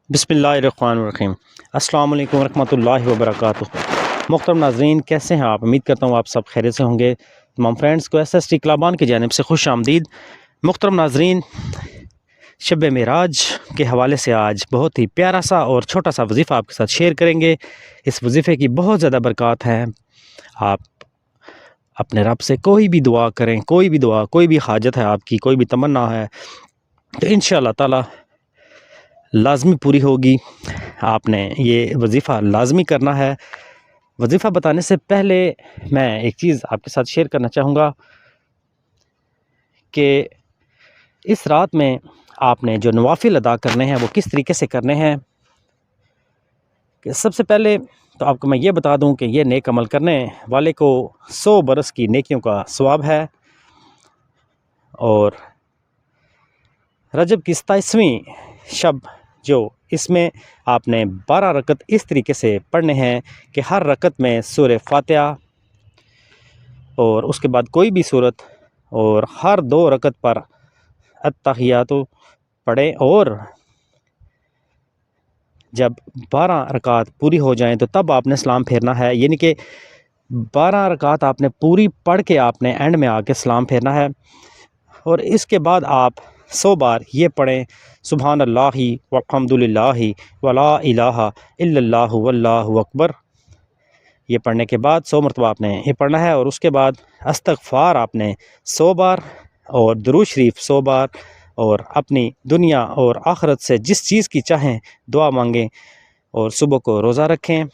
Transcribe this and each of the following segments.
बिस्मिल्लाहिर्रहमानिर्रहीम। अस्सलाम वालेकुम रहमतुल्लाहि व बरकातुहू। मोहतरम नाज़रीन, कैसे हैं आप? उम्मीद करता हूँ आप सब खैरियत से होंगे। तमाम फ्रेंड्स को SST क्लाबान की जानिब से खुश आमदीद। मोहतरम नाज़रीन, शब मेराज के हवाले से आज बहुत ही प्यारा सा और छोटा सा वजीफ़ा आपके साथ शेयर करेंगे। इस वजीफ़े की बहुत ज़्यादा बरक़ात हैं। आप अपने रब से कोई भी दुआ करें, कोई भी दुआ, कोई भी हाजत है आपकी, कोई भी तमन्ना है, तो इंशाअल्लाह ताला लाज़मी पूरी होगी। आपने ये वजीफ़ा लाज़मी करना है। वजीफ़ा बताने से पहले मैं एक चीज़ आपके साथ शेयर करना चाहूँगा कि इस रात में आपने जो नवाफ़िल अदा करने हैं वो किस तरीके से करने हैं। कि सबसे पहले तो आपको मैं ये बता दूं कि ये नेक अमल करने वाले को 100 बरस की नेकियों का सवाब है। और रजब की 27वीं शब जो इसमें आपने 12 रकत इस तरीके से पढ़ने हैं कि हर रकत में सूरह फातिहा और उसके बाद कोई भी सूरत, और हर 2 रकत पर अत्तहियातु पढ़ें। और जब 12 रकात पूरी हो जाएं तो तब आपने सलाम फेरना है, यानी कि 12 रकात आपने पूरी पढ़ के आपने एंड में आके सलाम फेरना है। और इसके बाद आप 100 बार ये पढ़ें, सुबहानल्लाहि वल्हम्दुलिल्लाहि वला इलाहा इल्लल्लाहु वल्लाहु अकबर। ये पढ़ने के बाद 100 मरतबा आपने ये पढ़ना है। और उसके बाद इस्तग़फ़ार आपने 100 बार और दुरूद शरीफ 100 बार, और अपनी दुनिया और आखिरत से जिस चीज़ की चाहें दुआ मांगें, और सुबह को रोज़ा रखें,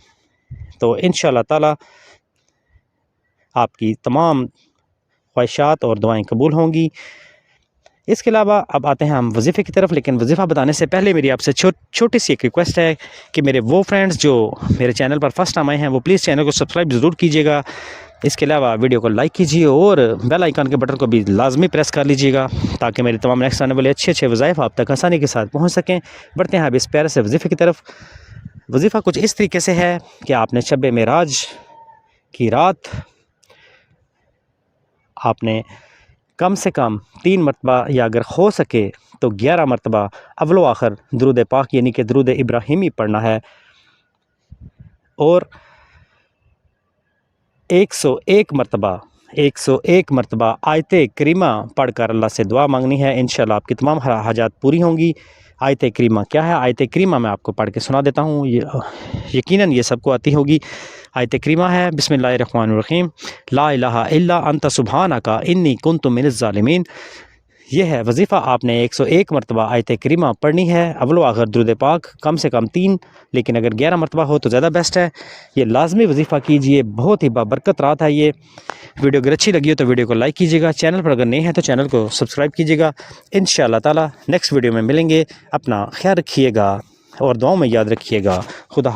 तो इंशाअल्लाह ताला आपकी तमाम ख्वाहिशात और दुआएं कबूल होंगी। इसके अलावा अब आते हैं हम वजीफ़े की तरफ। लेकिन वजीफ़ा बताने से पहले मेरी आपसे छोटी सी एक रिक्वेस्ट है कि मेरे वो फ्रेंड्स जो मेरे चैनल पर फर्स्ट टाइम आए हैं वो प्लीज़ चैनल को सब्सक्राइब ज़रूर कीजिएगा। इसके अलावा वीडियो को लाइक कीजिए और बेल आइकन के बटन को भी लाजमी प्रेस कर लीजिएगा, ताकि मेरे तमाम नेक्स्ट आने वाले अच्छे वज़ाइफ आप तक आसानी के साथ पहुँच सकें। बढ़ते हैं अब इस प्यारे से वजीफ़े की तरफ। वजीफ़ा कुछ इस तरीके से है कि आपने शब मेराज की रात आपने कम से कम 3 मरतबा, या अगर हो सके तो 11 मरतबा अव्वल आखिर दुरूद पाक यानी कि दुरूद इब्राहिमी पढ़ना है। और 101 मरतबा आयत करीमा पढ़कर अल्लाह से दुआ मांगनी है। इंशाअल्लाह आपकी तमाम हाजात पूरी होंगी। आयत करीमा क्या है? आयत करीमा मैं आपको पढ़ के सुना देता हूँ। यकीनन ये सबको आती होगी। आयत करीमा है बिस्मिल्लाहिर्रहमानिर्रहीम, ला इलाहा इल्ला अंता सुब्हानका इन्नी कुन्तु मिनज़ ज़ालिमीन। ये है वजीफ़ा। आपने 101 मरतबा आयत करीमा पढ़नी है, अव्वल आखिर दुरूद पाक कम से कम 3, लेकिन अगर 11 मरतबा हो तो ज़्यादा बेस्ट है। ये लाजमी वजीफ़ा कीजिए, बहुत ही बाबरकत रात है ये। वीडियो अगर अच्छी लगी हो तो वीडियो को लाइक कीजिएगा, चैनल पर अगर नए हैं तो चैनल को सब्सक्राइब कीजिएगा। इंशाअल्लाह ताला नेक्स्ट वीडियो में मिलेंगे। अपना ख्याल रखिएगा और दुआओं में याद रखिएगा। खुदा